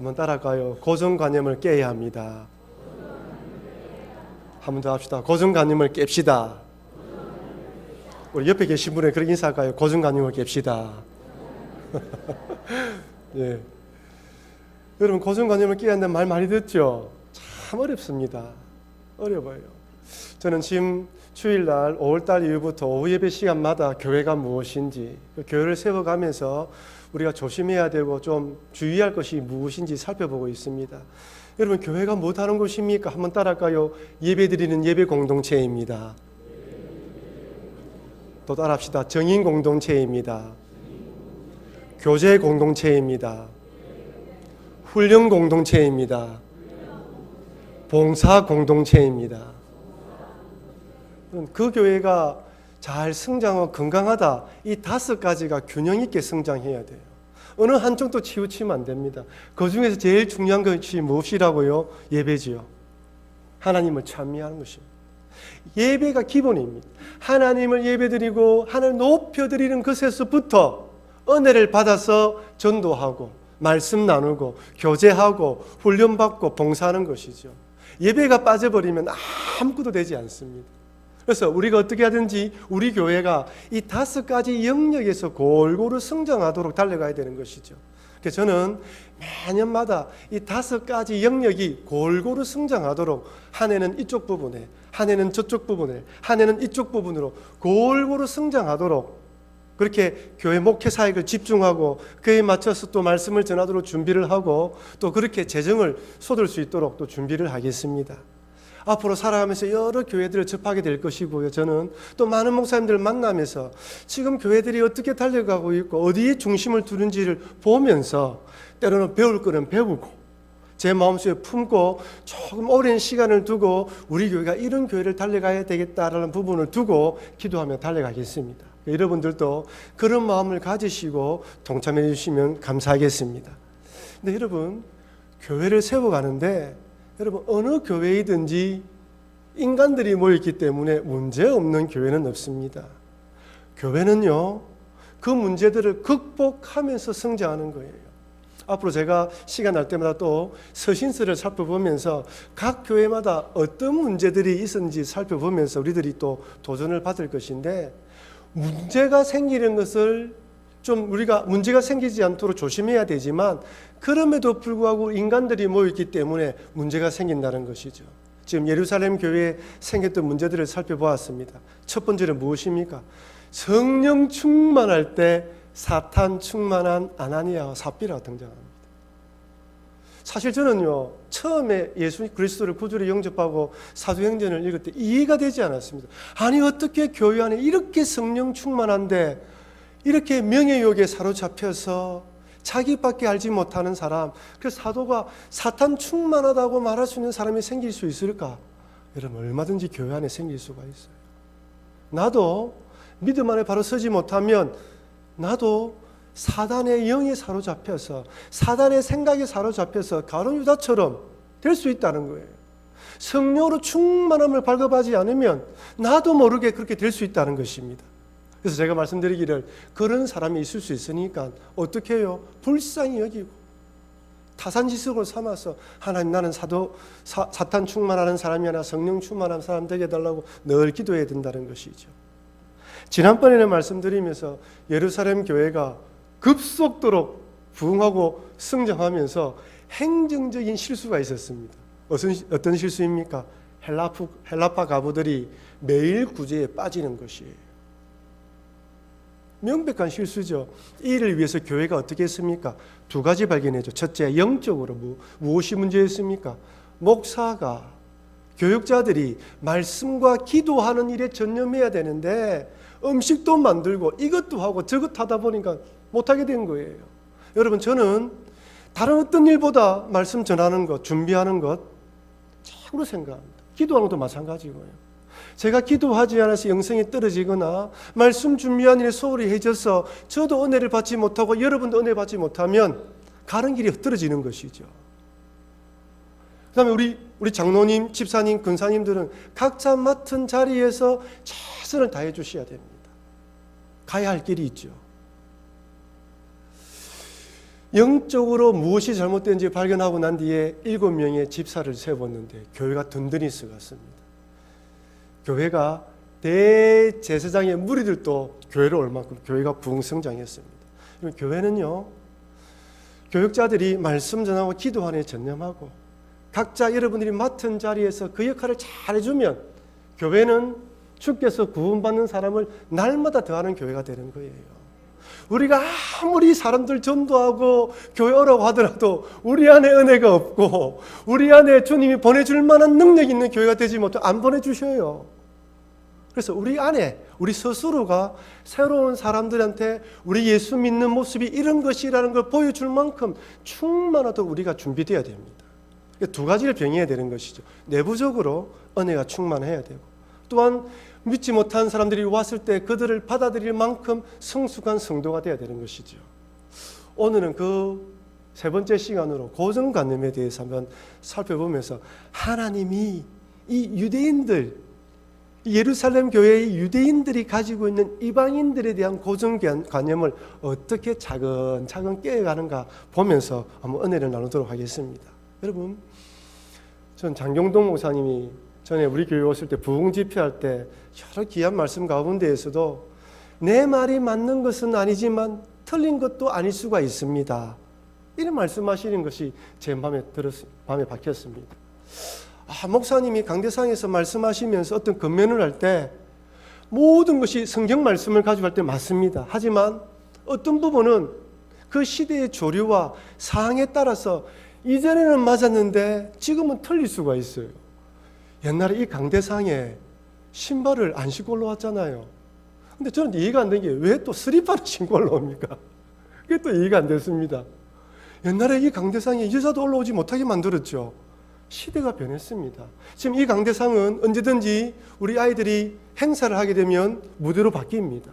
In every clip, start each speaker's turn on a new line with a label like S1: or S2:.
S1: 한번 따라할까요? 고정관념을 깨야 합니다. 한번 더 합시다. 고정관념을 깹시다. 우리 옆에 계신 분에 그렇게 인사할까요? 고정관념을 깹시다. 예. 여러분, 고정관념을 깨야 한다는 말 많이 듣죠? 참 어렵습니다. 어려워요. 저는 지금 주일날 5월달 이후부터 오후 예배 시간마다 교회가 무엇인지, 교회를 세워가면서 우리가 조심해야 되고 좀 주의할 것이 무엇인지 살펴보고 있습니다. 여러분, 교회가 무엇하는 곳입니까? 한번 따라할까요? 예배드리는 예배 공동체입니다. 또 따라합시다. 정인 공동체입니다. 교제 공동체입니다. 훈련 공동체입니다. 봉사 공동체입니다. 그 교회가 잘 성장하고 건강하다, 이 5가지가 균형 있게 성장해야 돼요. 어느 한쪽도 치우치면 안 됩니다. 그 중에서 제일 중요한 것이 무엇이라고요? 예배지요. 하나님을 찬미하는 것입니다. 예배가 기본입니다. 하나님을 예배드리고 하나님을 높여드리는 것에서부터 은혜를 받아서 전도하고 말씀 나누고 교제하고 훈련받고 봉사하는 것이죠. 예배가 빠져버리면 아무것도 되지 않습니다. 그래서 우리가 어떻게 하든지 우리 교회가 이 5가지 영역에서 골고루 성장하도록 달려가야 되는 것이죠. 그래서 저는 매년마다 이 5가지 영역이 골고루 성장하도록 한 해는 이쪽 부분에, 한 해는 저쪽 부분에, 한 해는 이쪽 부분으로 골고루 성장하도록 그렇게 교회 목회 사역을 집중하고 그에 맞춰서 또 말씀을 전하도록 준비를 하고 또 그렇게 재정을 쏟을 수 있도록 또 준비를 하겠습니다. 앞으로 살아가면서 여러 교회들을 접하게 될 것이고요. 저는 또 많은 목사님들을 만나면서 지금 교회들이 어떻게 달려가고 있고 어디에 중심을 두는지를 보면서 때로는 배울 거는 배우고 제 마음속에 품고 조금 오랜 시간을 두고 우리 교회가 이런 교회를 달려가야 되겠다라는 부분을 두고 기도하며 달려가겠습니다. 여러분들도 그런 마음을 가지시고 동참해 주시면 감사하겠습니다. 근데 여러분, 교회를 세워가는데 여러분, 어느 교회이든지 인간들이 모였기 때문에 문제없는 교회는 없습니다. 교회는요, 그 문제들을 극복하면서 성장하는 거예요. 앞으로 제가 시간 날 때마다 또 서신서를 살펴보면서 각 교회마다 어떤 문제들이 있었는지 살펴보면서 우리들이 또 도전을 받을 것인데, 문제가 생기는 것을 좀 우리가 문제가 생기지 않도록 조심해야 되지만 그럼에도 불구하고 인간들이 모였기 때문에 문제가 생긴다는 것이죠. 지금 예루살렘 교회에 생겼던 문제들을 살펴보았습니다. 첫 번째는 무엇입니까? 성령 충만할 때 사탄 충만한 아나니아와 삽비라가 등장합니다. 사실 저는요, 처음에 예수 그리스도를 구주로 영접하고 사도행전을 읽을 때 이해가 되지 않았습니다. 아니, 어떻게 교회 안에 이렇게 성령 충만한데 이렇게 명예욕에 사로잡혀서 자기밖에 알지 못하는 사람, 그 사도가 사탄 충만하다고 말할 수 있는 사람이 생길 수 있을까? 여러분, 얼마든지 교회 안에 생길 수가 있어요. 나도 믿음 안에 바로 서지 못하면 나도 사단의 영에 사로잡혀서 사단의 생각에 사로잡혀서 가룟 유다처럼 될 수 있다는 거예요. 성령으로 충만함을 발급하지 않으면 나도 모르게 그렇게 될 수 있다는 것입니다. 그래서 제가 말씀드리기를 그런 사람이 있을 수 있으니까 어떻게 해요? 불쌍히 여기고 타산지석으로 삼아서 하나님, 나는 사탄 충만하는 사람이 아니라 성령 충만한 사람 되게 해달라고 늘 기도해야 된다는 것이죠. 지난번에는 말씀드리면서 예루살렘 교회가 급속도로 부흥하고 성장하면서 행정적인 실수가 있었습니다. 어떤 실수입니까? 헬라파 가부들이 매일 구제에 빠지는 것이에요. 명백한 실수죠. 이를 위해서 교회가 어떻게 했습니까? 2가지 발견했죠. 첫째, 영적으로 무엇이 문제였습니까? 목사가, 교육자들이 말씀과 기도하는 일에 전념해야 되는데 음식도 만들고 이것도 하고 저것 하다 보니까 못하게 된 거예요. 여러분, 저는 다른 어떤 일보다 말씀 전하는 것, 준비하는 것 최고로 생각합니다. 기도하는 것도 마찬가지고요. 제가 기도하지 않아서 영성이 떨어지거나 말씀 준비하는 일에 소홀히 해져서 저도 은혜를 받지 못하고 여러분도 은혜 받지 못하면 가는 길이 흩어지는 것이죠. 그 다음에 우리 장로님, 집사님, 근사님들은 각자 맡은 자리에서 최선을 다해 주셔야 됩니다. 가야 할 길이 있죠. 영적으로 무엇이 잘못된지 발견하고 난 뒤에 7명의 집사를 세웠는데 교회가 든든히 서갔습니다. 교회가 대제사장의 무리들도 교회를 올 만큼 교회가 부흥성장했습니다. 교회는요, 교육자들이 말씀 전하고 기도하는 데 전념하고 각자 여러분들이 맡은 자리에서 그 역할을 잘 해주면 교회는 주께서 구원받는 사람을 날마다 더하는 교회가 되는 거예요. 우리가 아무리 사람들 전도하고 교회 오라고 하더라도 우리 안에 은혜가 없고 우리 안에 주님이 보내줄 만한 능력 있는 교회가 되지 못하면 안 보내주셔요. 그래서 우리 안에 우리 스스로가 새로운 사람들한테 우리 예수 믿는 모습이 이런 것이라는 걸 보여줄 만큼 충만하도록 우리가 준비되어야 됩니다. 두 가지를 병해야 되는 것이죠. 내부적으로 은혜가 충만해야 되고, 또한 믿지 못한 사람들이 왔을 때 그들을 받아들일 만큼 성숙한 성도가 되어야 되는 것이죠. 오늘은 그 세 번째 시간으로 고정관념에 대해서 한번 살펴보면서 하나님이 이 유대인들, 예루살렘 교회의 유대인들이 가지고 있는 이방인들에 대한 고정관념을 어떻게 차근차근 깨어가는가 보면서 한번 은혜를 나누도록 하겠습니다. 여러분, 전 장경동 목사님이 전에 우리 교회 오실 때 부흥 집회할 때 여러 귀한 말씀 가운데에서도 내 말이 맞는 것은 아니지만 틀린 것도 아닐 수가 있습니다, 이런 말씀하시는 것이 제 마음에 박혔습니다. 목사님이 강대상에서 말씀하시면서 어떤 건면을 할 때 모든 것이 성경 말씀을 가지고 할 때 맞습니다. 하지만 어떤 부분은 그 시대의 조류와 상황에 따라서 이전에는 맞았는데 지금은 틀릴 수가 있어요. 옛날에 이 강대상에 신발을 안 신고 올라왔잖아요. 근데 저는 이해가 안 되는 게 왜 또 스리퍼를 신고 올라옵니까? 그게 또 이해가 안 됐습니다. 옛날에 이 강대상에 여자도 올라오지 못하게 만들었죠. 시대가 변했습니다. 지금 이 강대상은 언제든지 우리 아이들이 행사를 하게 되면 무대로 바뀝니다.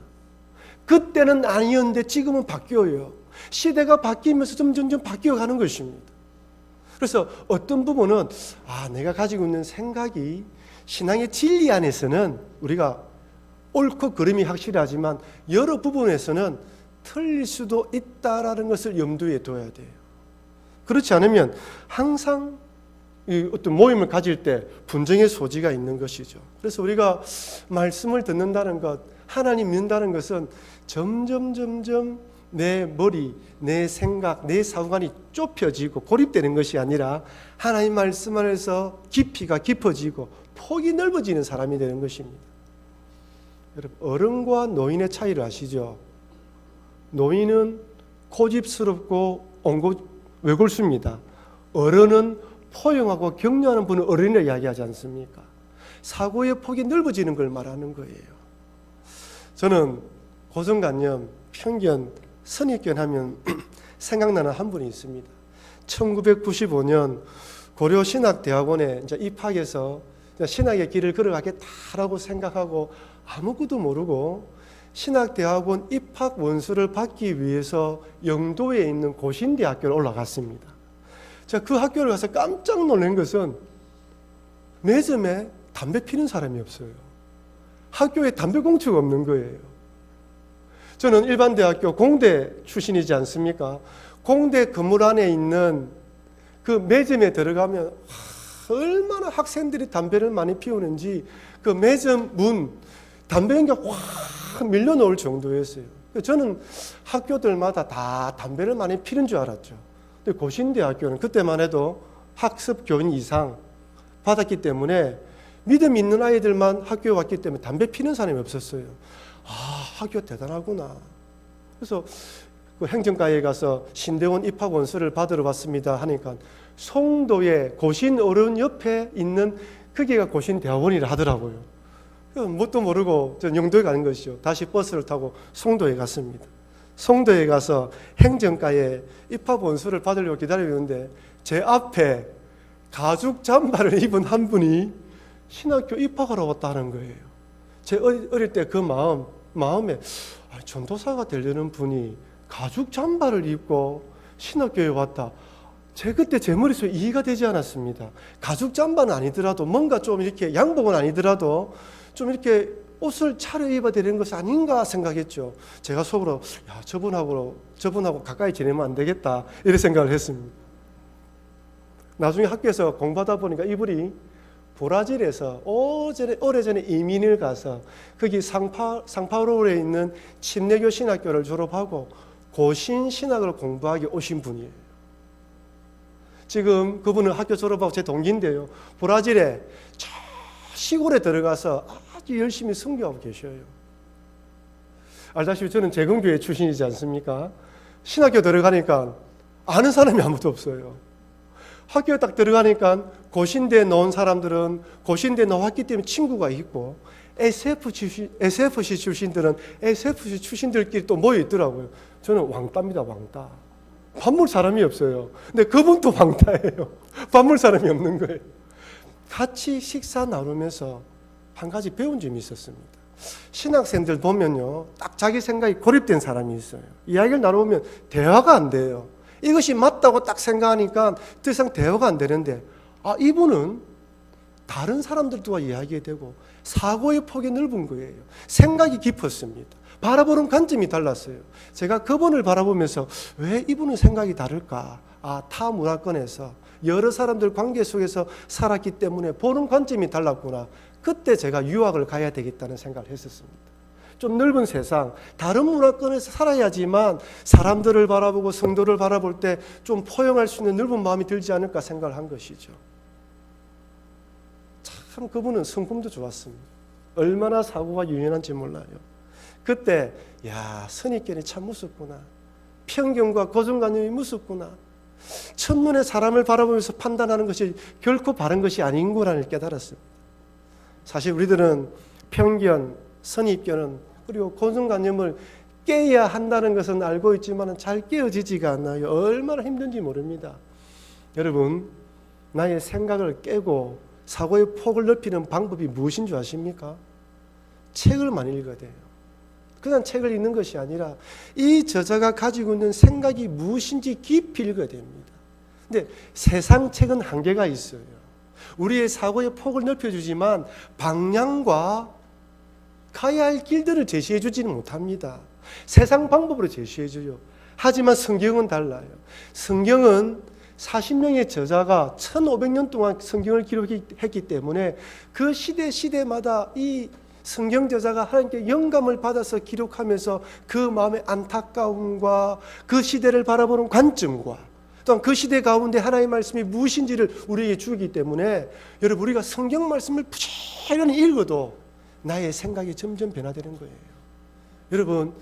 S1: 그때는 아니었는데 지금은 바뀌어요. 시대가 바뀌면서 점점 바뀌어가는 것입니다. 그래서 어떤 부분은 내가 가지고 있는 생각이 신앙의 진리 안에서는 우리가 옳고 그름이 확실하지만 여러 부분에서는 틀릴 수도 있다라는 것을 염두에 둬야 돼요. 그렇지 않으면 항상 어떤 모임을 가질 때 분쟁의 소지가 있는 것이죠. 그래서 우리가 말씀을 듣는다는 것, 하나님 믿는다는 것은 점점 내 머리, 내 생각, 내 사고관이 좁혀지고 고립되는 것이 아니라 하나님 말씀 안에서 깊이가 깊어지고 폭이 넓어지는 사람이 되는 것입니다. 여러분, 어른과 노인의 차이를 아시죠? 노인은 고집스럽고 외골수입니다. 어른은 포용하고 격려하는 분은 어른이라 이야기하지 않습니까? 사고의 폭이 넓어지는 걸 말하는 거예요. 저는 고정관념, 편견, 선입견 하면 생각나는 한 분이 있습니다. 1995년 고려신학대학원에 입학해서 신학의 길을 걸어가겠다라고 생각하고 아무것도 모르고 신학대학원 입학 원서를 받기 위해서 영도에 있는 고신대학교를 올라갔습니다. 제가 그 학교를 가서 깜짝 놀란 것은 매점에 담배 피는 사람이 없어요. 학교에 담배 공처가 없는 거예요. 저는 일반 대학교 공대 출신이지 않습니까? 공대 건물 안에 있는 그 매점에 들어가면 얼마나 학생들이 담배를 많이 피우는지 그 매점 문 담배 연기가 확 밀려놓을 정도였어요. 저는 학교들마다 다 담배를 많이 피는 줄 알았죠. 근데 고신대학교는 그때만 해도 학습 교인 이상 받았기 때문에 믿음 있는 아이들만 학교에 왔기 때문에 담배 피는 사람이 없었어요. 학교 대단하구나. 그래서 그 행정과에 가서 신대원 입학 원서를 받으러 왔습니다 하니까 송도의 고신 어른 옆에 있는 그게가 고신대학원이라 하더라고요. 뭣도 모르고 전 영도에 가는 것이죠. 다시 버스를 타고 송도에 갔습니다. 송도에 가서 행정과에 입학 원서를 받으려고 기다리고 있는데 제 앞에 가죽 잠바를 입은 한 분이 신학교 입학하러 왔다는 거예요. 제 어릴 때 그 마음에 전도사가 되려는 분이 가죽 잠바를 입고 신학교에 왔다. 그때 제 머릿속에 이해가 되지 않았습니다. 가죽 잠바는 아니더라도 뭔가 좀 이렇게 양복은 아니더라도 좀 이렇게 옷을 차려입어야 되는 것이 아닌가 생각했죠. 제가 속으로 저분하고 가까이 지내면 안 되겠다 이런 생각을 했습니다. 나중에 학교에서 공부하다 보니까 이분이 브라질에서 오래전에 이민을 가서 거기 상파울로에 있는 침례교 신학교를 졸업하고 고신 신학을 공부하기 오신 분이에요. 지금 그분은 학교 졸업하고 제 동기인데요. 브라질에 저 시골에 들어가서 아주 열심히 선교하고 계셔요. 알다시피 저는 재건교회 출신이지 않습니까? 신학교 들어가니까 아는 사람이 아무도 없어요. 학교에 딱 들어가니까 고신대 나온 사람들은 고신대 나왔기 때문에 친구가 있고 SFC 출신들은 SFC 출신들끼리 또 모여 있더라고요. 저는 왕따입니다, 왕따. 밥 먹을 사람이 없어요. 근데 그분도 왕따예요. 밥 먹을 사람이 없는 거예요. 같이 식사 나누면서 한 가지 배운 점이 있었습니다. 신학생들 보면요, 딱 자기 생각이 고립된 사람이 있어요. 이야기를 나누면 대화가 안 돼요. 이것이 맞다고 딱 생각하니까 더 이상 대화가 안 되는데, 이분은 다른 사람들과 이야기가 되고 사고의 폭이 넓은 거예요. 생각이 깊었습니다. 바라보는 관점이 달랐어요. 제가 그분을 바라보면서 왜 이분은 생각이 다를까? 타 문화권에서 여러 사람들 관계 속에서 살았기 때문에 보는 관점이 달랐구나. 그때 제가 유학을 가야 되겠다는 생각을 했었습니다. 좀 넓은 세상, 다른 문화권에서 살아야지만 사람들을 바라보고 성도를 바라볼 때 좀 포용할 수 있는 넓은 마음이 들지 않을까 생각을 한 것이죠. 참 그분은 성품도 좋았습니다. 얼마나 사고가 유연한지 몰라요. 그때 선입견이 참 무섭구나. 편견과 고정관념이 무섭구나. 첫눈에 사람을 바라보면서 판단하는 것이 결코 바른 것이 아닌 거라는 깨달았습니다. 사실 우리들은 편견, 선입견은 그리고 고정관념을 깨야 한다는 것은 알고 있지만 잘 깨어지지가 않아요. 얼마나 힘든지 모릅니다. 여러분, 나의 생각을 깨고 사고의 폭을 넓히는 방법이 무엇인 줄 아십니까? 책을 많이 읽어야 돼요. 그냥 책을 읽는 것이 아니라 이 저자가 가지고 있는 생각이 무엇인지 깊이 읽어야 됩니다. 근데 세상 책은 한계가 있어요. 우리의 사고의 폭을 넓혀주지만 방향과 가야 할 길들을 제시해 주지는 못합니다. 세상 방법으로 제시해 줘요. 하지만 성경은 달라요. 성경은 40명의 저자가 1500년 동안 성경을 기록했기 때문에 그 시대마다 이 성경 저자가 하나님께 영감을 받아서 기록하면서 그 마음의 안타까움과 그 시대를 바라보는 관점과 또한 그 시대 가운데 하나님의 말씀이 무엇인지를 우리에게 주기 때문에 여러분, 우리가 성경 말씀을 부지런히 읽어도 나의 생각이 점점 변화되는 거예요. 여러분,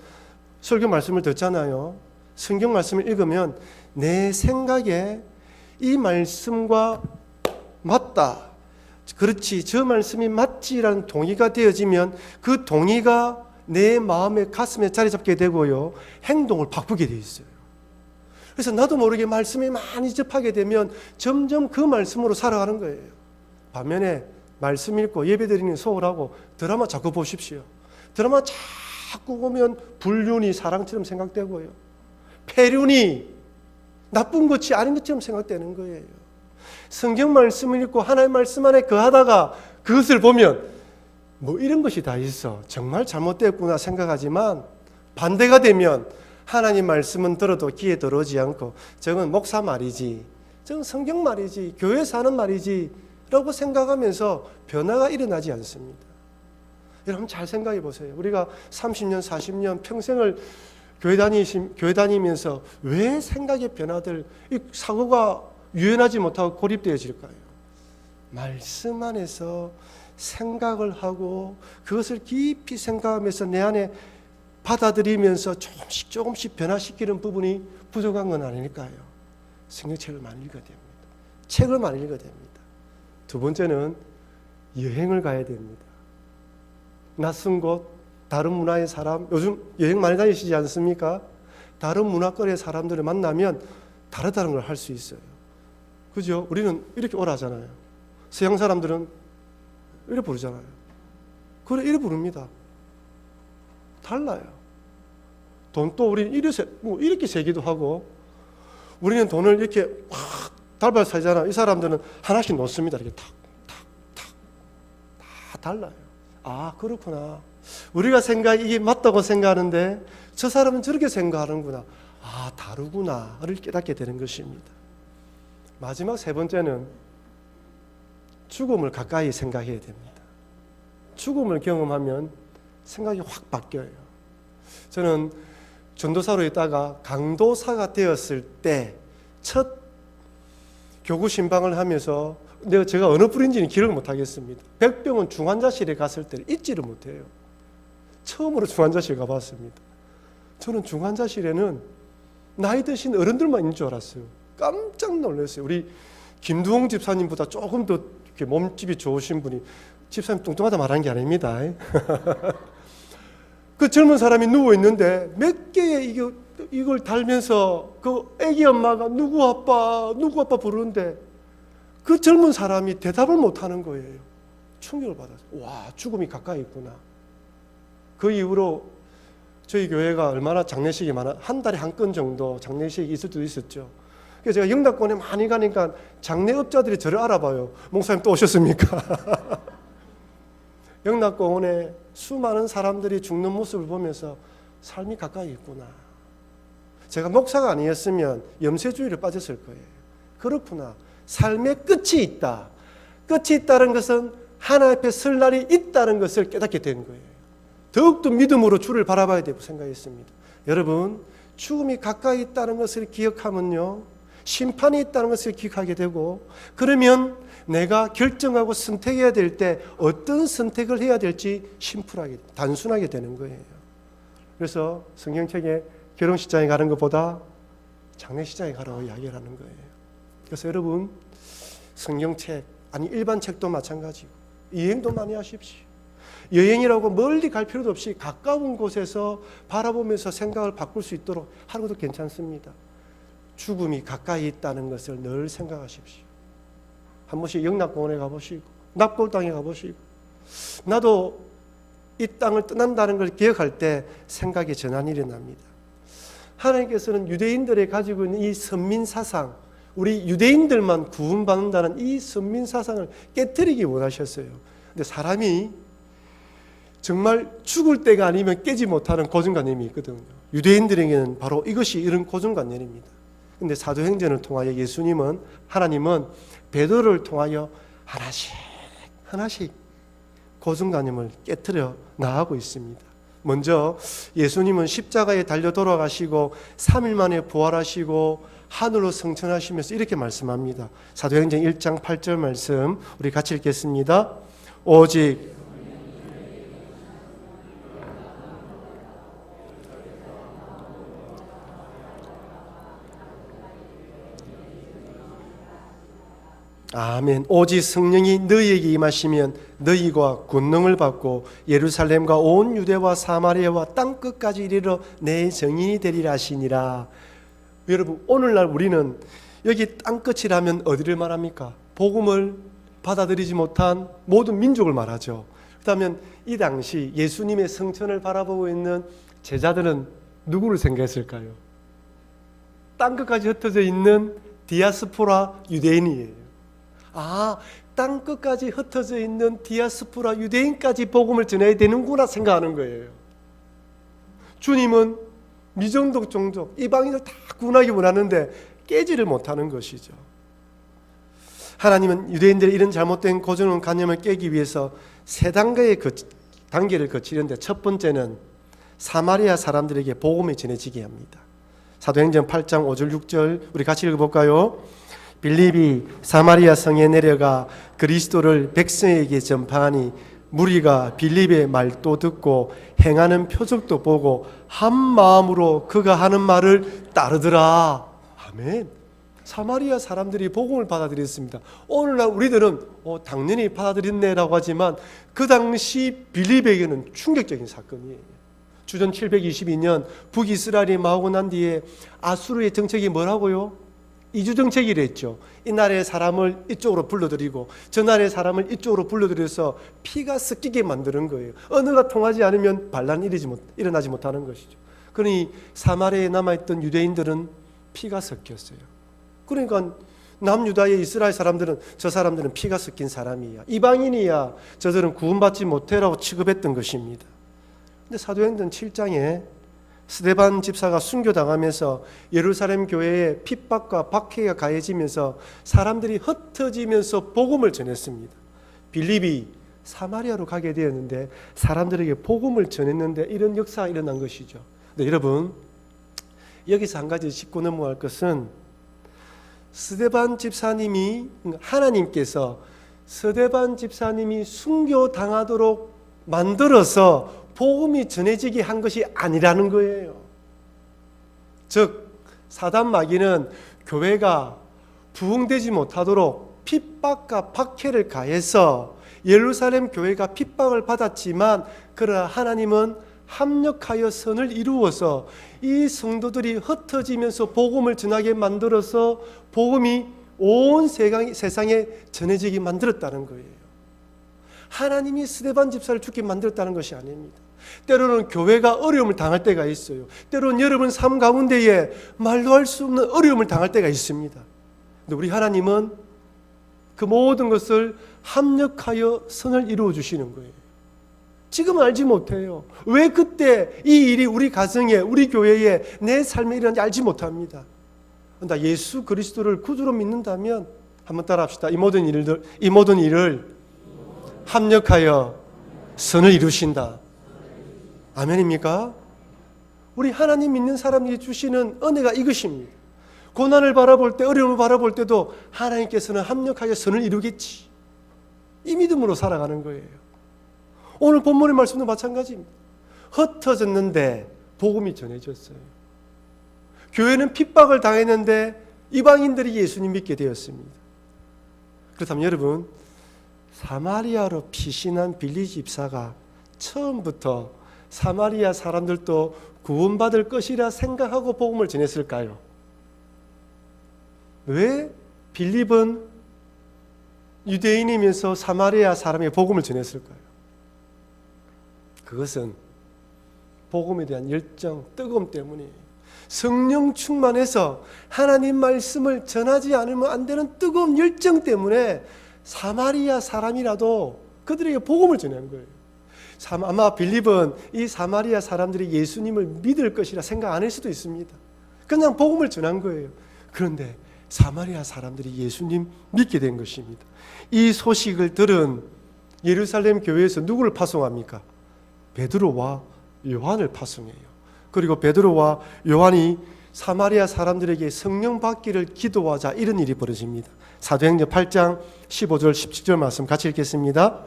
S1: 설교 말씀을 듣잖아요. 성경 말씀을 읽으면 내 생각에 이 말씀과 맞다, 그렇지, 저 말씀이 맞지라는 동의가 되어지면 그 동의가 내 마음의 가슴에 자리 잡게 되고요, 행동을 바꾸게 되어 있어요. 그래서 나도 모르게 말씀이 많이 접하게 되면 점점 그 말씀으로 살아가는 거예요. 반면에 말씀 읽고 예배드리는 소홀하고 드라마 자꾸 보십시오. 드라마 자꾸 보면 불륜이 사랑처럼 생각되고요, 폐륜이 나쁜 것이 아닌 것처럼 생각되는 거예요. 성경 말씀을 읽고 하나님의 말씀 안에 거하다가 그것을 보면 뭐 이런 것이 다 있어, 정말 잘못되었구나 생각하지만, 반대가 되면 하나님 말씀은 들어도 귀에 들어오지 않고 저건 목사 말이지, 저건 성경 말이지, 교회에서 하는 말이지 라고 생각하면서 변화가 일어나지 않습니다. 여러분 잘 생각해 보세요. 우리가 30년, 40년 평생을 교회 다니면서 왜 생각의 변화들, 이 사고가 유연하지 못하고 고립되어질까요? 말씀 안에서 생각을 하고 그것을 깊이 생각하면서 내 안에 받아들이면서 조금씩 변화시키는 부분이 부족한 건 아닐까요? 성경책을 많이 읽어야 됩니다. 책을 많이 읽어야 됩니다. 두 번째는 여행을 가야 됩니다. 낯선 곳, 다른 문화의 사람, 요즘 여행 많이 다니시지 않습니까? 다른 문화권의 사람들을 만나면 다르다는 걸 할 수 있어요. 그죠? 우리는 이렇게 오라 하잖아요. 서양 사람들은 이렇게 부르잖아요. 그래, 이렇게 부릅니다. 달라요. 돈도 우리는 이렇게 세기도 하고, 우리는 돈을 이렇게 확 달발 사잖아요. 이 사람들은 하나씩 놓습니다. 이렇게 탁, 탁, 탁. 다 달라요. 아, 그렇구나. 우리가 이게 맞다고 생각하는데 저 사람은 저렇게 생각하는구나. 아, 다르구나를 깨닫게 되는 것입니다. 마지막 세 번째는 죽음을 가까이 생각해야 됩니다. 죽음을 경험하면 생각이 확 바뀌어요. 저는 전도사로 있다가 강도사가 되었을 때 첫 교구 신방을 하면서 제가 어느 뿌린지는 기억을 못하겠습니다. 백병원 중환자실에 갔을 때를 잊지를 못해요. 처음으로 중환자실 가봤습니다. 저는 중환자실에는 나이 드신 어른들만 있는 줄 알았어요. 깜짝 놀랐어요. 우리 김두홍 집사님보다 조금 더 이렇게 몸집이 좋으신 분이, 집사님 뚱뚱하다 말하는 게 아닙니다. 그 젊은 사람이 누워 있는데 몇 개의 이걸 달면서 그 애기 엄마가 누구 아빠 부르는데 그 젊은 사람이 대답을 못 하는 거예요. 충격을 받았어요. 와, 죽음이 가까이 있구나. 그 이후로 저희 교회가 얼마나 장례식이 많아, 한 달에 한 건 정도 장례식이 있을 수도 있었죠. 그래서 제가 영락권에 많이 가니까 장례업자들이 저를 알아봐요. 목사님 또 오셨습니까? 영락공원에 수많은 사람들이 죽는 모습을 보면서 삶이 가까이 있구나. 제가 목사가 아니었으면 염세주의를 빠졌을 거예요. 그렇구나. 삶의 끝이 있다. 끝이 있다는 것은 하나님 앞에 설 날이 있다는 것을 깨닫게 된 거예요. 더욱더 믿음으로 주를 바라봐야 되고 생각했습니다. 여러분, 죽음이 가까이 있다는 것을 기억하면요, 심판이 있다는 것을 기억하게 되고, 그러면 내가 결정하고 선택해야 될 때 어떤 선택을 해야 될지 심플하게, 단순하게 되는 거예요. 그래서 성경책에 결혼식장에 가는 것보다 장례식장에 가라고 이야기를 하는 거예요. 그래서 여러분, 성경책, 아니 일반 책도 마찬가지고 여행도 많이 하십시오. 여행이라고 멀리 갈 필요도 없이 가까운 곳에서 바라보면서 생각을 바꿀 수 있도록 하는 것도 괜찮습니다. 죽음이 가까이 있다는 것을 늘 생각하십시오. 한 번씩 영락공원에 가보시고 납골당에 가보시고, 나도 이 땅을 떠난다는 걸 기억할 때 생각의 전환이 일어납니다. 하나님께서는 유대인들이 가지고 있는 이 선민사상, 우리 유대인들만 구원받는다는 이 선민사상을 깨뜨리기 원하셨어요. 근데 사람이 정말 죽을 때가 아니면 깨지 못하는 고정관념이 있거든요. 유대인들에게는 바로 이것이 이런 고정관념입니다. 근데 사도행전을 통하여 하나님은 베드로를 통하여 하나씩 고정관념을 깨트려 나가고 있습니다. 먼저 예수님은 십자가에 달려 돌아가시고 3일 만에 부활하시고 하늘로 승천하시면서 이렇게 말씀합니다. 사도행전 1장 8절 말씀 우리 같이 읽겠습니다. 오직 아멘. 오직 성령이 너희에게 임하시면 너희가 권능을 받고 예루살렘과 온 유대와 사마리아와 땅 끝까지 이르러 내 증인이 되리라 하시니라. 여러분, 오늘날 우리는 여기 땅 끝이라면 어디를 말합니까? 복음을 받아들이지 못한 모든 민족을 말하죠. 그렇다면 이 당시 예수님의 성천을 바라보고 있는 제자들은 누구를 생각했을까요? 땅 끝까지 흩어져 있는 디아스포라 유대인이에요. 땅 끝까지 흩어져 있는 디아스포라 유대인까지 복음을 전해야 되는구나 생각하는 거예요. 주님은 미정독 종족 이방인을 다 구원하기 원하는데 깨지를 못하는 것이죠. 하나님은 유대인들의 이런 잘못된 고정관념을 깨기 위해서 세 단계를 거치는데, 첫 번째는 사마리아 사람들에게 복음이 전해지게 합니다. 사도행전 8장 5절 6절 우리 같이 읽어볼까요? 빌립이 사마리아 성에 내려가 그리스도를 백성에게 전파하니 무리가 빌립의 말도 듣고 행하는 표적도 보고 한 마음으로 그가 하는 말을 따르더라. 아멘. 사마리아 사람들이 복음을 받아들였습니다. 오늘날 우리들은 당연히 받아들였네라고 하지만 그 당시 빌립에게는 충격적인 사건이에요. 주전 722년 북이스라엘이 망하고 난 뒤에 아수르의 정책이 뭐라고요? 이주정책이라 했죠. 이 나라의 사람을 이쪽으로 불러들이고 저 나라의 사람을 이쪽으로 불러들여서 피가 섞이게 만드는 거예요. 언어가 통하지 않으면 반란이 일어나지 못하는 것이죠. 그러니 사마리아에 남아있던 유대인들은 피가 섞였어요. 그러니까 남유다의 이스라엘 사람들은 저 사람들은 피가 섞인 사람이야, 이방인이야, 저들은 구원받지 못해라고 취급했던 것입니다. 근데 사도행전 7장에 스데반 집사가 순교당하면서 예루살렘 교회에 핍박과 박해가 가해지면서 사람들이 흩어지면서 복음을 전했습니다. 빌립이 사마리아로 가게 되었는데 사람들에게 복음을 전했는데 이런 역사가 일어난 것이죠. 네, 여러분, 여기서 한 가지 짚고 넘어갈 것은 스데반 집사님이, 하나님께서 스데반 집사님이 순교당하도록 만들어서 복음이 전해지게 한 것이 아니라는 거예요. 즉 사단 마귀는 교회가 부흥되지 못하도록 핍박과 박해를 가해서 예루살렘 교회가 핍박을 받았지만 그러나 하나님은 합력하여 선을 이루어서 이 성도들이 흩어지면서 복음을 전하게 만들어서 복음이 온 세상에 전해지게 만들었다는 거예요. 하나님이 스데반 집사를 죽게 만들었다는 것이 아닙니다. 때로는 교회가 어려움을 당할 때가 있어요. 때로는 여러분 삶 가운데에 말로 할 수 없는 어려움을 당할 때가 있습니다. 근데 우리 하나님은 그 모든 것을 합력하여 선을 이루어 주시는 거예요. 지금은 알지 못해요. 왜 그때 이 일이 우리 가정에, 우리 교회에, 내 삶에 일어난지 알지 못합니다. 나 예수 그리스도를 구주로 믿는다면 한번 따라합시다. 이 모든 일을 합력하여 선을 이루신다. 아멘입니까? 우리 하나님 믿는 사람들이 주시는 은혜가 이것입니다. 고난을 바라볼 때, 어려움을 바라볼 때도 하나님께서는 합력하여 선을 이루겠지, 이 믿음으로 살아가는 거예요. 오늘 본문의 말씀도 마찬가지입니다. 흩어졌는데 복음이 전해졌어요. 교회는 핍박을 당했는데 이방인들이 예수님 믿게 되었습니다. 그렇다면 여러분, 사마리아로 피신한 빌리 집사가 처음부터 사마리아 사람들도 구원받을 것이라 생각하고 복음을 전했을까요? 왜 빌립은 유대인이면서 사마리아 사람에게 복음을 전했을까요? 그것은 복음에 대한 열정, 뜨거움 때문이에요. 성령 충만해서 하나님 말씀을 전하지 않으면 안 되는 뜨거운 열정 때문에 사마리아 사람이라도 그들에게 복음을 전한 거예요. 아마 빌립은 이 사마리아 사람들이 예수님을 믿을 것이라 생각 안 할 수도 있습니다. 그냥 복음을 전한 거예요. 그런데 사마리아 사람들이 예수님 믿게 된 것입니다. 이 소식을 들은 예루살렘 교회에서 누구를 파송합니까? 베드로와 요한을 파송해요. 그리고 베드로와 요한이 사마리아 사람들에게 성령 받기를 기도하자, 이런 일이 벌어집니다. 사도행전 8장 15절 17절 말씀 같이 읽겠습니다.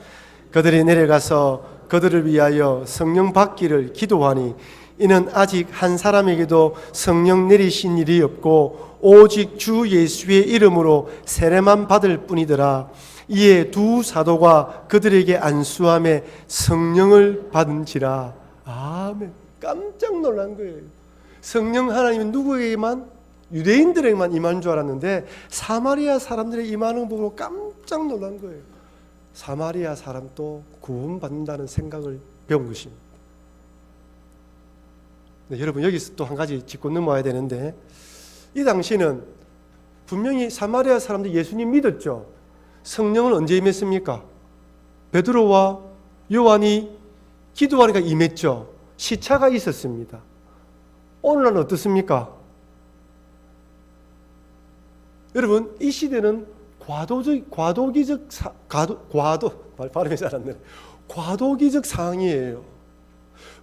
S1: 그들이 내려가서 그들을 위하여 성령 받기를 기도하니 이는 아직 한 사람에게도 성령 내리신 일이 없고 오직 주 예수의 이름으로 세례만 받을 뿐이더라. 이에 두 사도가 그들에게 안수함에 성령을 받은지라. 아멘. 깜짝 놀란 거예요. 성령 하나님은 누구에게만? 유대인들에게만 임한 줄 알았는데 사마리아 사람들의 임하는 거 보고 깜짝 놀란 거예요. 사마리아 사람도 구원받는다는 생각을 배운 것입니다. 네, 여러분, 여기서 또 한 가지 짚고 넘어와야 되는데, 이 당시는 분명히 사마리아 사람들이 예수님 믿었죠. 성령은 언제 임했습니까? 베드로와 요한이 기도하니까 임했죠. 시차가 있었습니다. 오늘날은 어떻습니까? 여러분, 이 시대는 과도기적 상황이에요.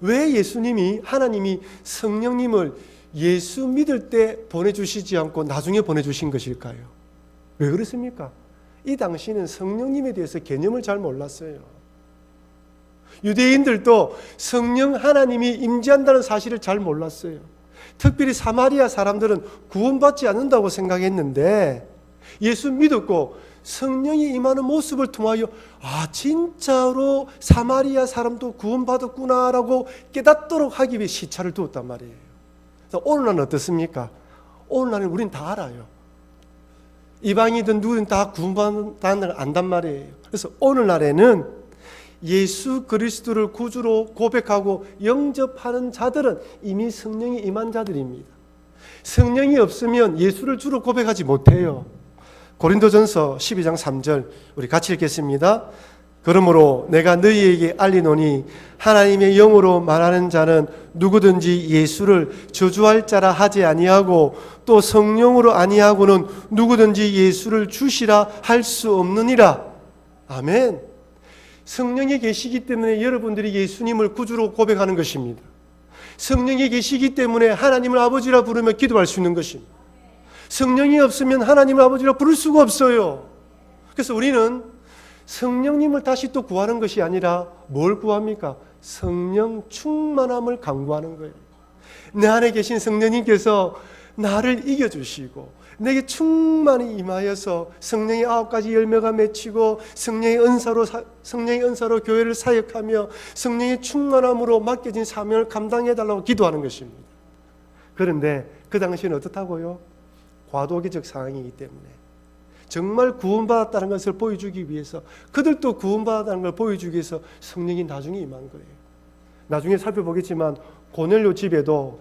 S1: 왜 예수님이, 하나님이 성령님을 예수 믿을 때 보내주시지 않고 나중에 보내주신 것일까요? 왜 그렇습니까? 이 당시는 성령님에 대해서 개념을 잘 몰랐어요. 유대인들도 성령 하나님이 임재한다는 사실을 잘 몰랐어요. 특별히 사마리아 사람들은 구원받지 않는다고 생각했는데 예수 믿었고 성령이 임하는 모습을 통하여 진짜로 사마리아 사람도 구원받았구나라고 깨닫도록 하기 위해 시차를 두었단 말이에요. 그래서 오늘날은 어떻습니까? 오늘날은 우린 다 알아요. 이방이든 누구든 다 구원받는다는 걸 안단 말이에요. 그래서 오늘날에는 예수 그리스도를 구주로 고백하고 영접하는 자들은 이미 성령이 임한 자들입니다. 성령이 없으면 예수를 주로 고백하지 못해요. 고린도전서 12장 3절 우리 같이 읽겠습니다. 그러므로 내가 너희에게 알리노니 하나님의 영으로 말하는 자는 누구든지 예수를 저주할 자라 하지 아니하고 또 성령으로 아니하고는 누구든지 예수를 주시라 할 수 없느니라. 아멘. 성령이 계시기 때문에 여러분들이 예수님을 구주로 고백하는 것입니다. 성령이 계시기 때문에 하나님을 아버지라 부르며 기도할 수 있는 것입니다. 성령이 없으면 하나님을 아버지라 부를 수가 없어요. 그래서 우리는 성령님을 다시 또 구하는 것이 아니라 뭘 구합니까? 성령 충만함을 간구하는 거예요. 내 안에 계신 성령님께서 나를 이겨주시고 내게 충만히 임하여서 성령의 9가지 열매가 맺히고 성령의 은사로 교회를 사역하며 성령의 충만함으로 맡겨진 사명을 감당해달라고 기도하는 것입니다. 그런데 그 당시에는 어떻다고요? 과도기적 상황이기 때문에 정말 구원받았다는 것을 보여주기 위해서, 그들도 구원받았다는 걸 보여주기 위해서 성령이 나중에 임한 거예요. 나중에 살펴보겠지만 고넬료 집에도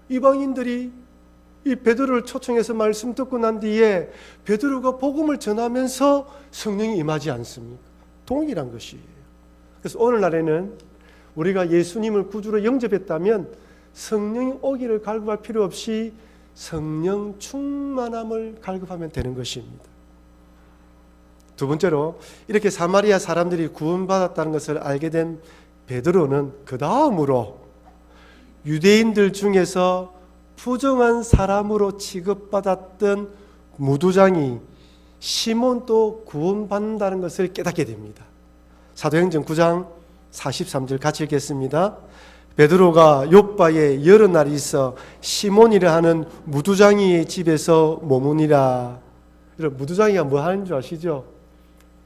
S1: 이방인들이 이 베드로를 초청해서 말씀 듣고 난 뒤에 베드로가 복음을 전하면서 성령이 임하지 않습니까? 동일한 것이에요. 그래서 오늘날에는 우리가 예수님을 구주로 영접했다면 성령이 오기를 갈급할 필요 없이 성령 충만함을 갈급하면 되는 것입니다. 두 번째로 이렇게 사마리아 사람들이 구원받았다는 것을 알게 된 베드로는 그 다음으로 유대인들 중에서 부정한 사람으로 취급받았던 무두장이 시몬도 구원받는다는 것을 깨닫게 됩니다. 사도행전 9장 43절 같이 읽겠습니다. 베드로가 요바에 여러 날이 있어 시몬이라 하는 무두장이의 집에서 머무니라. 무두장이가 뭐 하는 줄 아시죠?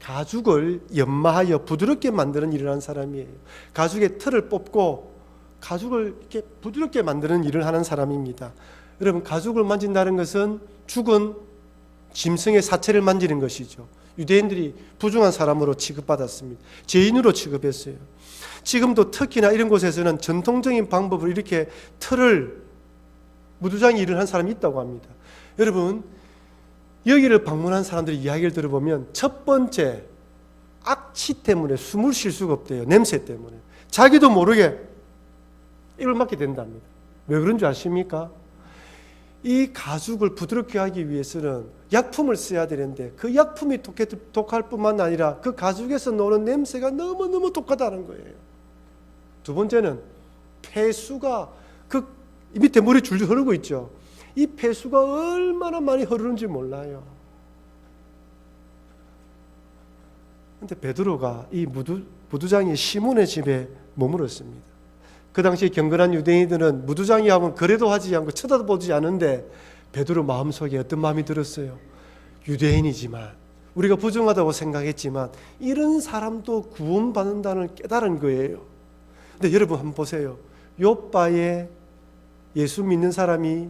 S1: 가죽을 연마하여 부드럽게 만드는 일을 하는 사람이에요. 가죽의 틀을 뽑고 가죽을 이렇게 부드럽게 만드는 일을 하는 사람입니다. 여러분, 가죽을 만진다는 것은 죽은 짐승의 사체를 만지는 것이죠. 유대인들이 부정한 사람으로 취급받았습니다. 죄인으로 취급했어요. 지금도 터키나 이런 곳에서는 전통적인 방법으로 이렇게 틀을 무두장이 일을 한 사람이 있다고 합니다. 여러분, 여기를 방문한 사람들의 이야기를 들어보면 첫 번째 악취 때문에 숨을 쉴 수가 없대요. 냄새 때문에. 자기도 모르게 입을 막게 된답니다. 왜 그런 줄 아십니까? 이 가죽을 부드럽게 하기 위해서는 약품을 써야 되는데 그 약품이 독할 뿐만 아니라 그 가죽에서 나오는 냄새가 너무너무 독하다는 거예요. 두 번째는 폐수가 그 밑에 물이 줄줄 흐르고 있죠. 이 폐수가 얼마나 많이 흐르는지 몰라요. 그런데 베드로가 이 무두장이 시몬의 집에 머물었습니다. 그 당시 경건한 유대인들은 무두장이 하면 그래도 하지 않고 쳐다보지 않은데 베드로 마음속에 어떤 마음이 들었어요? 유대인이지만 우리가 부정하다고 생각했지만 이런 사람도 구원받는다는 깨달은 거예요. 근데 여러분 한번 보세요. 요바에 예수 믿는 사람이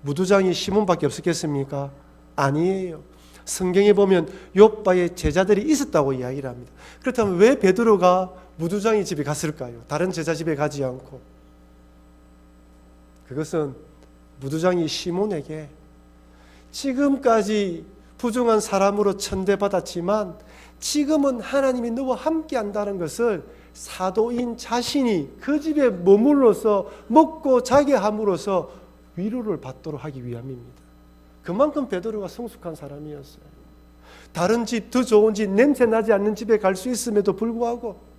S1: 무두장이 시몬밖에 없었겠습니까? 아니에요. 성경에 보면 요바에 제자들이 있었다고 이야기를 합니다. 그렇다면 왜 베드로가 무두장이 집에 갔을까요? 다른 제자 집에 가지 않고. 그것은 무두장이 시몬에게 지금까지 부정한 사람으로 천대받았지만 지금은 하나님이 너와 함께 한다는 것을 사도인 자신이 그 집에 머물러서 먹고 자게 함으로써 위로를 받도록 하기 위함입니다. 그만큼 베드로가 성숙한 사람이었어요. 다른 집, 더 좋은 집, 냄새 나지 않는 집에 갈 수 있음에도 불구하고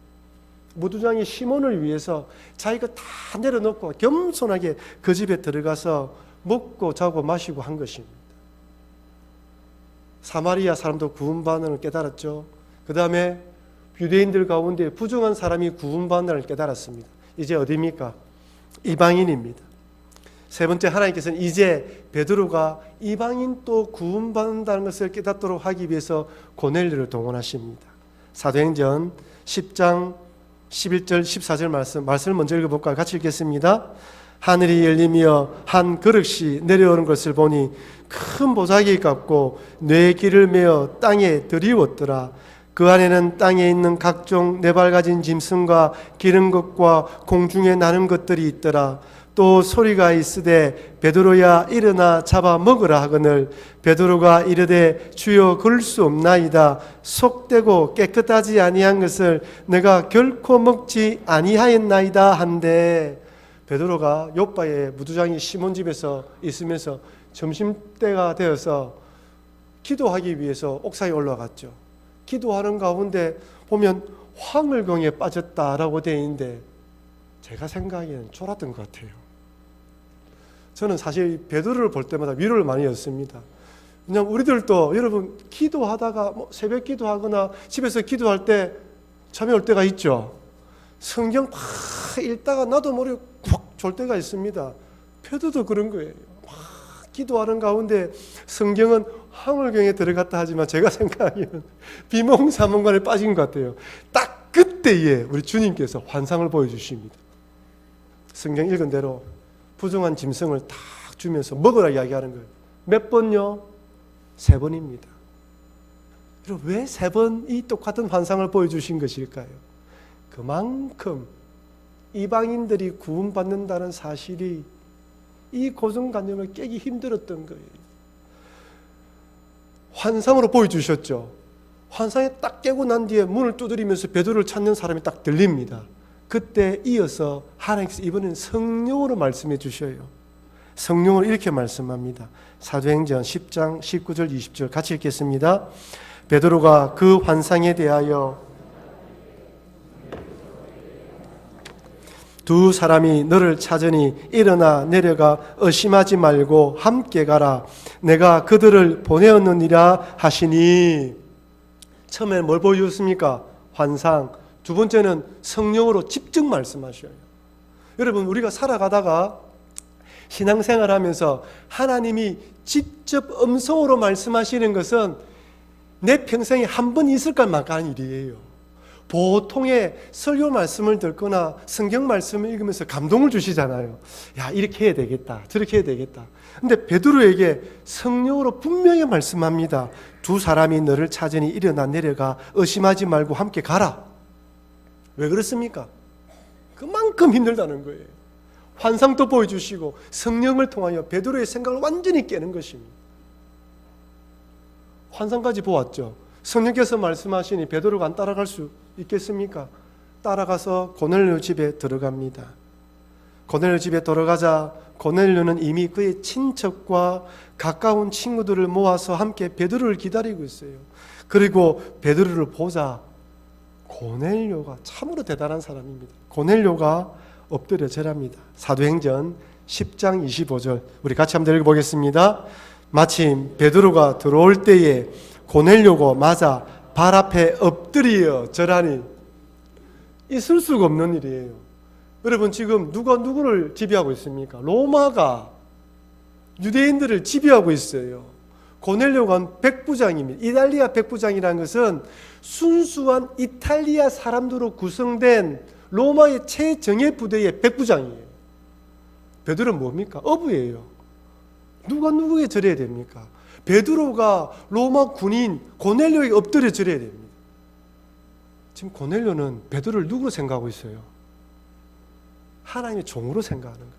S1: 무두장이 시몬을 위해서 자기가 다 내려놓고 겸손하게 그 집에 들어가서 먹고 자고 마시고 한 것입니다. 사마리아 사람도 구원받는 걸 깨달았죠. 그 다음에 유대인들 가운데 부정한 사람이 구원받는 걸 깨달았습니다. 이제 어디입니까? 이방인입니다. 세 번째, 하나님께서는 이제 베드로가 이방인도 구원받는다는 것을 깨닫도록 하기 위해서 고넬료를 동원하십니다. 사도행전 10장 11절 14절 말씀을 먼저 읽어볼까요? 같이 읽겠습니다. 하늘이 열리며 한 그릇이 내려오는 것을 보니 큰 보자기 같고 뇌 길을 메어 땅에 들이웠더라. 그 안에는 땅에 있는 각종 네발 가진 짐승과 기른 것과 공중에 나는 것들이 있더라. 또 소리가 있으되 베드로야 일어나 잡아 먹으라 하거늘 베드로가 이르되 주여 그럴 수 없나이다. 속되고 깨끗하지 아니한 것을 내가 결코 먹지 아니하였나이다 한데, 베드로가 요바의 무두장이 시몬 집에서 있으면서 점심때가 되어서 기도하기 위해서 옥상에 올라갔죠. 기도하는 가운데 보면 황홀경에 빠졌다라고 되어 있는데, 제가 생각하기에는 졸았던 것 같아요. 저는 사실 베드로를 볼 때마다 위로를 많이 얻습니다. 그냥 우리들도 여러분 기도하다가 새벽 기도하거나 집에서 기도할 때 잠이 올 때가 있죠. 성경 막 읽다가 나도 모르게 푹 졸 때가 있습니다. 베드로도 그런 거예요. 막 기도하는 가운데 성경은 황홀경에 들어갔다 하지만 제가 생각하기에는 비몽사몽간에 빠진 것 같아요. 딱 그때에 우리 주님께서 환상을 보여주십니다. 성경 읽은 대로 부정한 짐승을 딱 주면서 먹으라 이야기하는 거예요. 몇 번요? 3번입니다. 그럼 왜 3번 이 똑같은 환상을 보여주신 것일까요? 그만큼 이방인들이 구원받는다는 사실이 이 고정관념을 깨기 힘들었던 거예요. 환상으로 보여주셨죠. 환상에 딱 깨고 난 뒤에 문을 두드리면서 베드로를 찾는 사람이 딱 들립니다. 그때 이어서 하나님께서 이번엔 성령으로 말씀해 주셔요. 성령으로 이렇게 말씀합니다. 사도행전 10장 19절 20절 같이 읽겠습니다. 베드로가 그 환상에 대하여 두 사람이 너를 찾으니 일어나 내려가 의심하지 말고 함께 가라. 내가 그들을 보내었느니라 하시니, 처음에 뭘 보여줬습니까? 환상. 두 번째는 성령으로 직접 말씀하셔요. 여러분, 우리가 살아가다가 신앙생활하면서 하나님이 직접 음성으로 말씀하시는 것은 내 평생에 한 번 있을 것만한 일이에요. 보통의 설교 말씀을 듣거나 성경 말씀을 읽으면서 감동을 주시잖아요. 야, 이렇게 해야 되겠다, 저렇게 해야 되겠다. 근데 베드로에게 성령으로 분명히 말씀합니다. 두 사람이 너를 찾으니 일어나 내려가 의심하지 말고 함께 가라. 왜 그렇습니까? 그만큼 힘들다는 거예요. 환상도 보여주시고 성령을 통하여 베드로의 생각을 완전히 깨는 것입니다. 환상까지 보았죠. 성령께서 말씀하시니 베드로가 안 따라갈 수 있겠습니까? 따라가서 고넬료 집에 들어갑니다. 고넬료 집에 들어가자 고넬료는 이미 그의 친척과 가까운 친구들을 모아서 함께 베드로를 기다리고 있어요. 그리고 베드로를 보자 고넬료가 참으로 대단한 사람입니다. 고넬료가 엎드려 절합니다. 사도행전 10장 25절 우리 같이 한번 읽어보겠습니다. 마침 베드로가 들어올 때에 고넬료가 맞아 발 앞에 엎드려 절하니, 있을 수가 없는 일이에요. 여러분, 지금 누가 누구를 지배하고 있습니까? 로마가 유대인들을 지배하고 있어요. 고넬료가 백부장입니다. 이탈리아 백부장이라는 것은 순수한 이탈리아 사람들로 구성된 로마의 최정예 부대의 백부장이에요. 베드로는 뭡니까? 어부예요. 누가 누구에게 절해야 됩니까? 베드로가 로마 군인 고넬료에게 엎드려 절해야 됩니다. 지금 고넬료는 베드로를 누구로 생각하고 있어요? 하나님의 종으로 생각하는 거예요.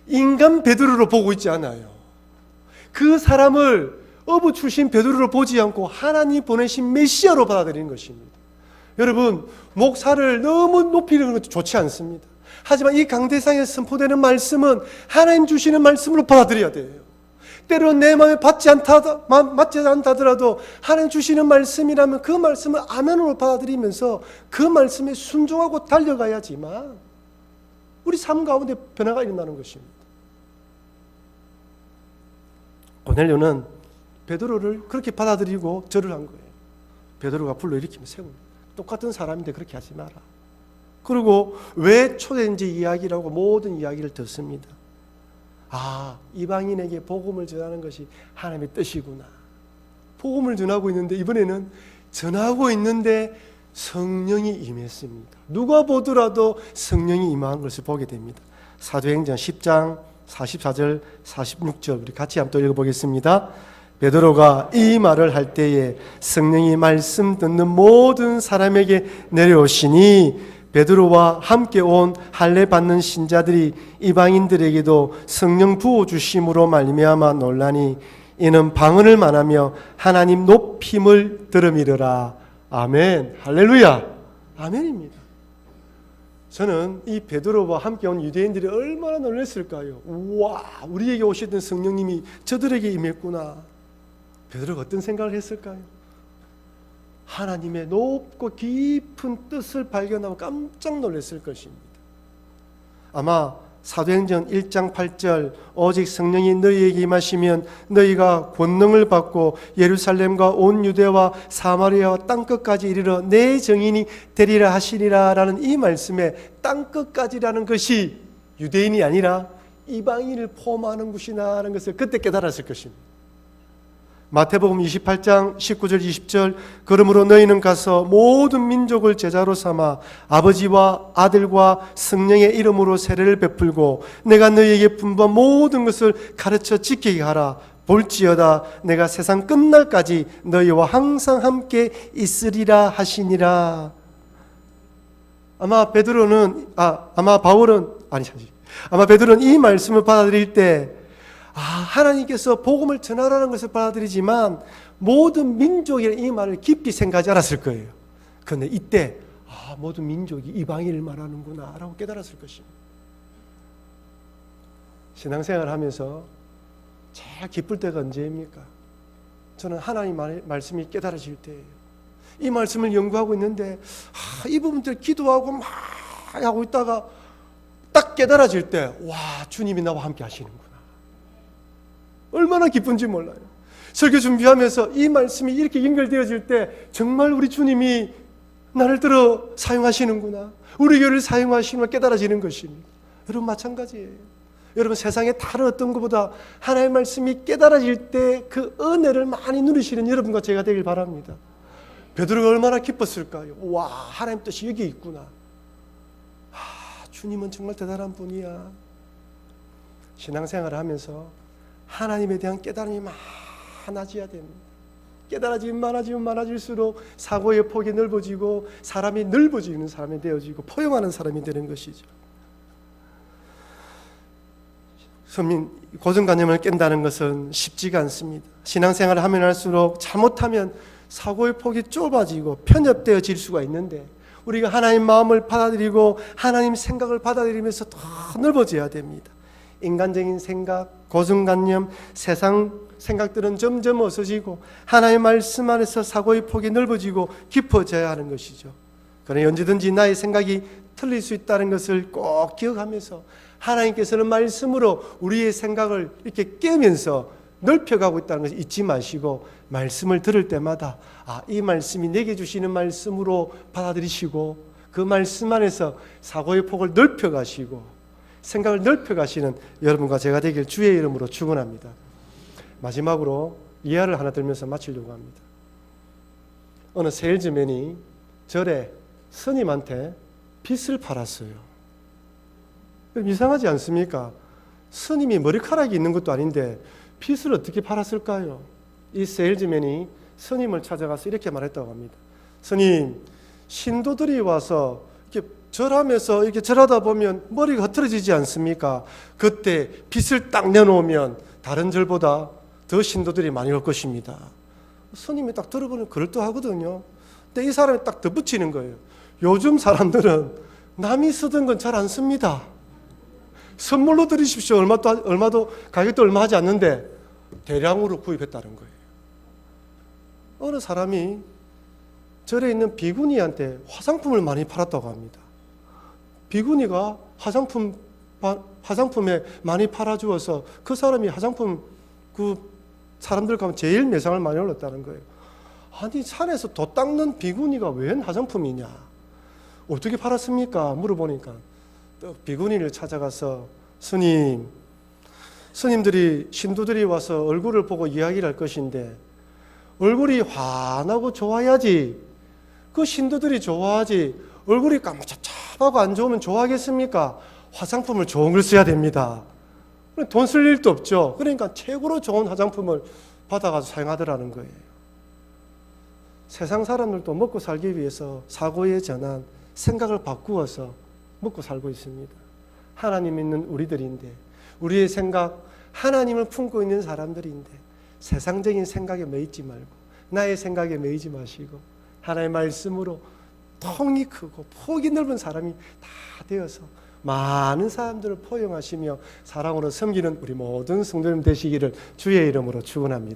S1: 인간 베드로로 보고 있지 않아요. 그 사람을 어부 출신 베드로로 보지 않고 하나님 보내신 메시아로 받아들이는 것입니다. 여러분, 목사를 너무 높이는 것도 좋지 않습니다. 하지만 이 강대상에 선포되는 말씀은 하나님 주시는 말씀으로 받아들여야 돼요. 때로는 내 마음에 맞지 않다더라도 하나님 주시는 말씀이라면 그 말씀을 아멘으로 받아들이면서 그 말씀에 순종하고 달려가야지만 우리 삶 가운데 변화가 일어나는 것입니다. 고넬료는 베드로를 그렇게 받아들이고 절을 한 거예요. 베드로가 불러일으키며 세웁니다. 똑같은 사람인데 그렇게 하지 마라. 그리고 왜 초대인지 이야기라고 모든 이야기를 듣습니다. 아, 이방인에게 복음을 전하는 것이 하나님의 뜻이구나. 복음을 전하고 있는데 이번에는 전하고 있는데 성령이 임했습니다. 누가 보더라도 성령이 임한 것을 보게 됩니다. 사도행전 10장 44절 46절 우리 같이 한번 또 읽어보겠습니다. 베드로가 이 말을 할 때에 성령이 말씀 듣는 모든 사람에게 내려오시니 베드로와 함께 온 할례 받는 신자들이 이방인들에게도 성령 부어 주심으로 말미암아 놀라니 이는 방언을 말하며 하나님 높임을 들음이르라. 아멘. 할렐루야. 아멘입니다. 저는 이 베드로와 함께 온 유대인들이 얼마나 놀랐을까요? 우와, 우리에게 오셨던 성령님이 저들에게 임했구나. 베드로가 어떤 생각을 했을까요? 하나님의 높고 깊은 뜻을 발견하고 깜짝 놀랐을 것입니다. 아마 사도행전 1장 8절 오직 성령이 너희에게 임하시면 너희가 권능을 받고 예루살렘과 온 유대와 사마리아와 땅끝까지 이르러 내 증인이 되리라 하시리라 라는 이 말씀에 땅끝까지라는 것이 유대인이 아니라 이방인을 포함하는 것이라는 것을 그때 깨달았을 것입니다. 마태복음 28장 19절 20절 그러므로 너희는 가서 모든 민족을 제자로 삼아 아버지와 아들과 성령의 이름으로 세례를 베풀고 내가 너희에게 분부한 모든 것을 가르쳐 지키게 하라. 볼지어다 내가 세상 끝날까지 너희와 항상 함께 있으리라 하시니라. 아마 베드로는 이 말씀을 받아들일 때 하나님께서 복음을 전하라는 것을 받아들이지만 모든 민족이라는 이 말을 깊이 생각하지 않았을 거예요. 그런데 이때 모든 민족이 이방인을 말하는구나 라고 깨달았을 것입니다. 신앙생활을 하면서 제일 기쁠 때가 언제입니까? 저는 하나님 말씀이 깨달아질 때예요. 이 말씀을 연구하고 있는데 이 부분들 기도하고 막 하고 있다가 딱 깨달아질 때 주님이 나와 함께 하시는구나. 얼마나 기쁜지 몰라요. 설교 준비하면서 이 말씀이 이렇게 연결되어질 때 정말 우리 주님이 나를 들어 사용하시는구나. 우리 교회를 사용하시는 깨달아지는 것입니다. 여러분 마찬가지예요. 여러분 세상에 다른 어떤 것보다 하나님의 말씀이 깨달아질 때 그 은혜를 많이 누리시는 여러분과 제가 되길 바랍니다. 베드로가 얼마나 기뻤을까요? 하나님 뜻이 여기 있구나. 주님은 정말 대단한 분이야. 신앙생활을 하면서 하나님에 대한 깨달음이 많아져야 됩니다. 깨달아지면 많아질수록 사고의 폭이 넓어지고 사람이 넓어지는 사람이 되어지고 포용하는 사람이 되는 것이죠. 고정관념을 깬다는 것은 쉽지가 않습니다. 신앙생활을 하면 할수록 잘못하면 사고의 폭이 좁아지고 편협되어질 수가 있는데 우리가 하나님 마음을 받아들이고 하나님 생각을 받아들이면서 더 넓어져야 됩니다. 인간적인 생각, 고정관념, 세상 생각들은 점점 없어지고 하나님의 말씀 안에서 사고의 폭이 넓어지고 깊어져야 하는 것이죠. 그러나 언제든지 나의 생각이 틀릴 수 있다는 것을 꼭 기억하면서 하나님께서는 말씀으로 우리의 생각을 이렇게 깨면서 넓혀가고 있다는 것을 잊지 마시고 말씀을 들을 때마다 이 말씀이 내게 주시는 말씀으로 받아들이시고 그 말씀 안에서 사고의 폭을 넓혀가시고 생각을 넓혀가시는 여러분과 제가 되길 주의 이름으로 축원합니다. 마지막으로 이야를 하나 들면서 마치려고 합니다. 어느 세일즈맨이 절에 스님한테 빗을 팔았어요. 이상하지 않습니까? 스님이 머리카락이 있는 것도 아닌데 빗을 어떻게 팔았을까요? 이 세일즈맨이 스님을 찾아가서 이렇게 말했다고 합니다. 스님, 신도들이 와서 이렇게 절하면서 이렇게 절하다 보면 머리가 흐트러지지 않습니까? 그때 빗을 딱 내놓으면 다른 절보다 더 신도들이 많이 올 것입니다. 스님이 딱 들어보면 그럴듯하거든요. 근데 이 사람이 딱 덧붙이는 거예요. 요즘 사람들은 남이 쓰던 건 잘 안 씁니다. 선물로 드리십시오. 얼마도 가격도 얼마 하지 않는데 대량으로 구입했다는 거예요. 어느 사람이 절에 있는 비구니한테 화장품을 많이 팔았다고 합니다. 비구니가 화장품에 많이 팔아주어서 그 사람이 화장품 사람들 가면 제일 매상을 많이 올렸다는 거예요. 아니 산에서 도 닦는 비구니가 웬 화장품이냐? 어떻게 팔았습니까? 물어보니까 또 비구니를 찾아가서 스님들이 신도들이 와서 얼굴을 보고 이야기를 할 것인데 얼굴이 환하고 좋아야지 그 신도들이 좋아하지 얼굴이 까무잡잡하고 안 좋으면 좋아하겠습니까? 화장품을 좋은 걸 써야 됩니다. 돈 쓸 일도 없죠. 그러니까 최고로 좋은 화장품을 받아가서 사용하더라는 거예요. 세상 사람들도 먹고 살기 위해서 사고의 전환, 생각을 바꾸어서 먹고 살고 있습니다. 하나님 믿는 우리들인데, 우리의 생각, 하나님을 품고 있는 사람들인데 세상적인 생각에 매이지 말고 나의 생각에 매이지 마시고 하나님의 말씀으로 통이 크고 폭이 넓은 사람이 다 되어서 많은 사람들을 포용하시며 사랑으로 섬기는 우리 모든 성도님 되시기를 주의 이름으로 축원합니다.